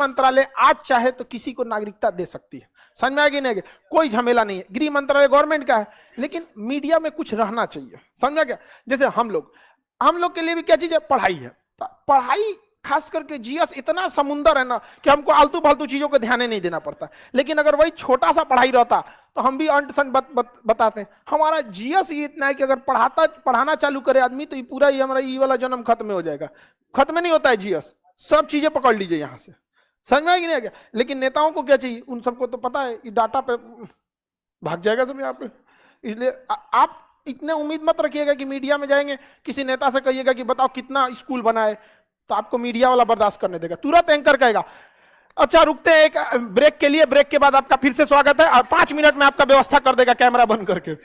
मंत्रालय आज चाहे तो किसी को नागरिकता दे सकती है, समझ में आएगी नहीं? कोई झमेला नहीं है, गृह मंत्रालय गवर्नमेंट का है, लेकिन मीडिया में कुछ रहना चाहिए, समझा क्या? जैसे हम लोग के लिए भी क्या चीज है? पढ़ाई है। पढ़ाई खास करके जीएस इतना समुंदर है ना कि हमको आलतू फालतू चीजों को ध्यान नहीं देना पड़ता। लेकिन अगर वही छोटा सा पढ़ाई रहता तो हम भी अंट संट बताते हैं। हमारा जीएस ही इतना है कि अगर पढ़ाना चालू करे आदमी तो ये पूरा ही हमारा ये वाला जन्म खत्म हो जाएगा। खत्म नहीं होता है जीएस, सब चीजें पकड़ लीजिए यहां से, समझ में आएगी नहीं क्या? लेकिन नेताओं को क्या चाहिए? उन सबको तो पता है कि डाटा पे भाग जाएगा सब यहाँ पे। इसलिए आप इतने उम्मीद मत रखिएगा कि मीडिया में जाएंगे, किसी नेता से कहिएगा कि बताओ कितना स्कूल बना है, तो आपको मीडिया वाला बर्दाश्त करने देगा, तुरंत एंकर कहेगा। अच्छा रुकते हैं एक ब्रेक के लिए, ब्रेक के बाद आपका फिर से स्वागत है और 5 मिनट में आपका व्यवस्था कर देगा कैमरा बंद करके,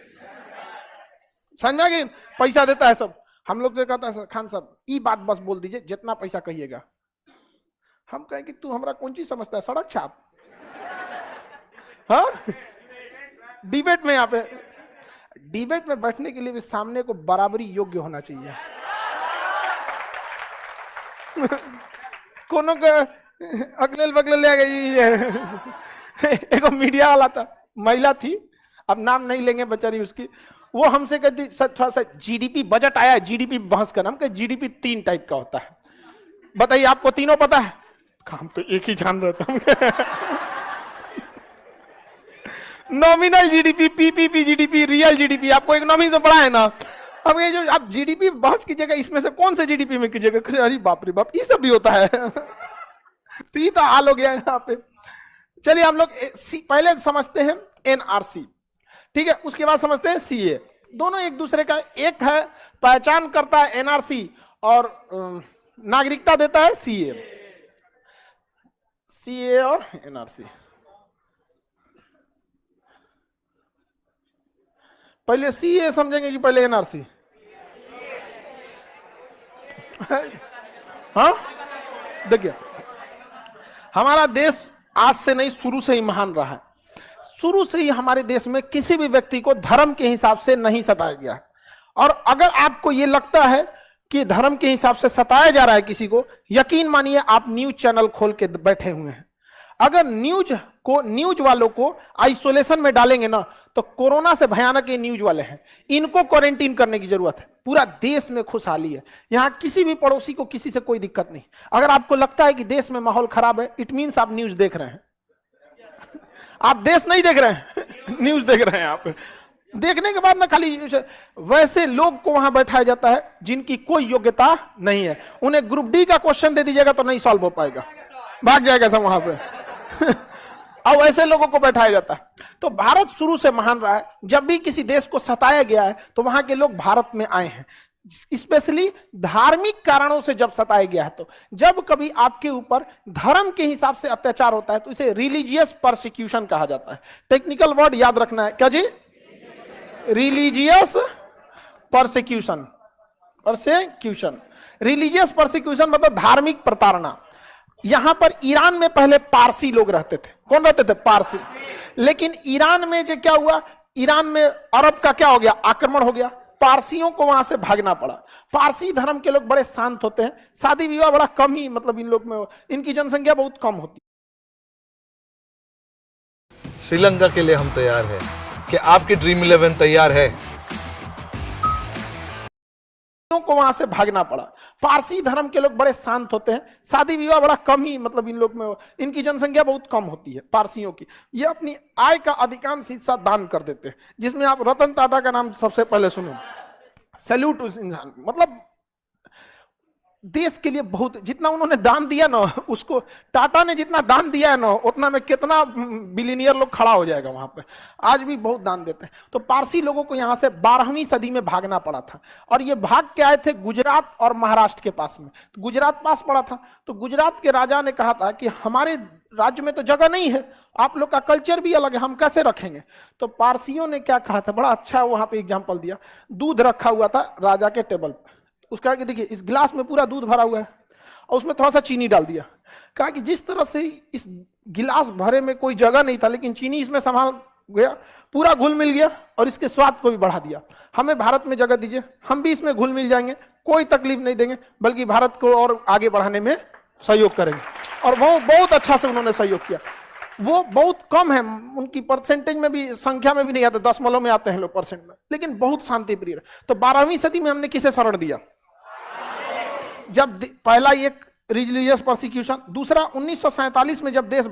समझा कि पैसा देता है सब। हम लोग से कहता है खान साहब ये बात बस बोल दीजिए जितना पैसा कहिएगा। हम कहें कि तू हमारा कौन चीज समझता है, सड़क छाप? हाँ, डिबेट में, यहाँ पे डिबेट में बैठने के लिए भी सामने को बराबरी योग्य होना चाहिए। कोनो के अगले बगले ले गई। एक मीडिया वाला था, महिला थी, अब नाम नहीं लेंगे बेचारी उसकी, वो हमसे कहती थोड़ा सा जीडीपी बजट आया है, जीडीपी बहस का नाम का। जीडीपी 3 टाइप का होता है, बताइए आपको तीनों पता है? हम तो एक ही जान रहे थे। Nominal GDP, PPP GDP, real GDP, आपको इकोनॉमिक्स में पढ़ा है ना। अब ये जो आप जीडीपी बहस कीजिएगा, इसमें से कौन से जीडीपी में कीजिएगा? अरे बाप रे बाप, ये सब भी होता है। तो ये तो हाल हो गया है यहाँ पे। चलिए हम लोग पहले समझते हैं एनआरसी, ठीक है, उसके बाद समझते हैं सीए। दोनों एक दूसरे का, एक है पहचान करता है एनआरसी और नागरिकता देता है सीए। सीए और एनआरसी, पहले सीए समझेंगे कि पहले एनआरसी? हाँ, देखिए हमारा देश आज से नहीं, शुरू से ही महान रहा है। शुरू से ही हमारे देश में किसी भी व्यक्ति को धर्म के हिसाब से नहीं सताया गया है। और अगर आपको यह लगता है कि धर्म के हिसाब से सताया जा रहा है किसी को, यकीन मानिए आप न्यूज चैनल खोल के बैठे हुए हैं। अगर न्यूज वालों को आइसोलेशन में डालेंगे ना, तो कोरोना से भयानक ये न्यूज वाले हैं, इनको क्वारंटीन करने की जरूरत है। पूरा देश में खुशहाली है, यहां किसी भी पड़ोसी को किसी से कोई दिक्कत नहीं। अगर आपको लगता है कि देश में माहौल खराब है, इट मीन्स आप न्यूज देख रहे हैं। आप देश नहीं देख रहे हैं, न्यूज देख रहे हैं। आप देखने के बाद ना खाली वैसे लोग को वहां बैठाया जाता है जिनकी कोई योग्यता नहीं है। उन्हें ग्रुप डी का क्वेश्चन दे दीजिएगा तो नहीं सॉल्व हो पाएगा, भाग जाएगा सब वहां पे। अब ऐसे लोगों को बैठाया जाता है। तो भारत शुरू से महान रहा है। जब भी किसी देश को सताया गया है तो वहां के लोग भारत में आए हैं, स्पेशली धार्मिक कारणों से जब सताया गया है। तो जब कभी आपके ऊपर धर्म के हिसाब से अत्याचार होता है तो इसे रिलीजियस परसिक्यूशन कहा जाता है। टेक्निकल वर्ड याद रखना है, क्या जी? Religious persecution. Persecution, religious persecution मतलब धार्मिक प्रताड़ना। यहां पर ईरान में पहले पारसी लोग रहते थे। कौन रहते थे? पारसी। लेकिन ईरान में जो क्या हुआ, ईरान में अरब का क्या हो गया? आक्रमण हो गया, पारसियों को वहां से भागना पड़ा। पारसी धर्म के लोग बड़े शांत होते हैं, शादी विवाह बड़ा कम ही, मतलब इन लोग में इनकी जनसंख्या बहुत कम होती है। श्रीलंका के लिए हम तैयार हैं। क्या आपकी ड्रीम 11 तैयार है? को वहां से भागना पड़ा। पारसी धर्म के लोग बड़े शांत होते हैं, शादी विवाह बड़ा कम ही, मतलब इन लोग में इनकी जनसंख्या बहुत कम होती है पारसियों की। ये अपनी आय का अधिकांश हिस्सा दान कर देते हैं, जिसमें आप रतन टाटा का नाम सबसे पहले सुनो। सैल्यूट उस इंसान, मतलब देश के लिए बहुत, जितना उन्होंने दान दिया ना, उसको टाटा ने जितना दान दिया है ना, उतना में कितना बिलियनियर लोग खड़ा हो जाएगा वहां पे। आज भी बहुत दान देते हैं। तो पारसी लोगों को यहां से 12वीं सदी में भागना पड़ा था, और ये भाग के आए थे गुजरात और महाराष्ट्र के पास में। तो गुजरात पास पड़ा था, तो गुजरात के राजा ने कहा था कि हमारे राज्य में तो जगह नहीं है, आप लोग का कल्चर भी अलग है, हम कैसे रखेंगे? तो पारसियों ने क्या कहा था, बड़ा अच्छा वहां पे एग्जाम्पल दिया। दूध रखा हुआ था राजा के टेबल पर, उसका कि देखिए इस गिलास में पूरा दूध भरा हुआ है और उसमें थोड़ा सा चीनी डाल दिया। कहा कि जिस तरह से इस गिलास भरे में कोई जगह नहीं था, लेकिन चीनी इसमें संभाल गया, पूरा घुल मिल गया और इसके स्वाद को भी बढ़ा दिया। हमें भारत में जगह दीजिए, हम भी इसमें घुल मिल जाएंगे, कोई तकलीफ नहीं देंगे, बल्कि भारत को और आगे बढ़ाने में सहयोग करेंगे। और वो बहुत अच्छा से उन्होंने सहयोग किया। वो बहुत कम है, उनकी परसेंटेज में भी, संख्या में भी नहीं आते, दशमलव में आते हैं लोग परसेंट में, लेकिन बहुत शांति प्रिय रहे। तो 12वीं सदी में हमने किसे शरण दिया? जब पहला एक रिलीजियस प्रोसिक्यूशन, दूसरा 1947 में जब देश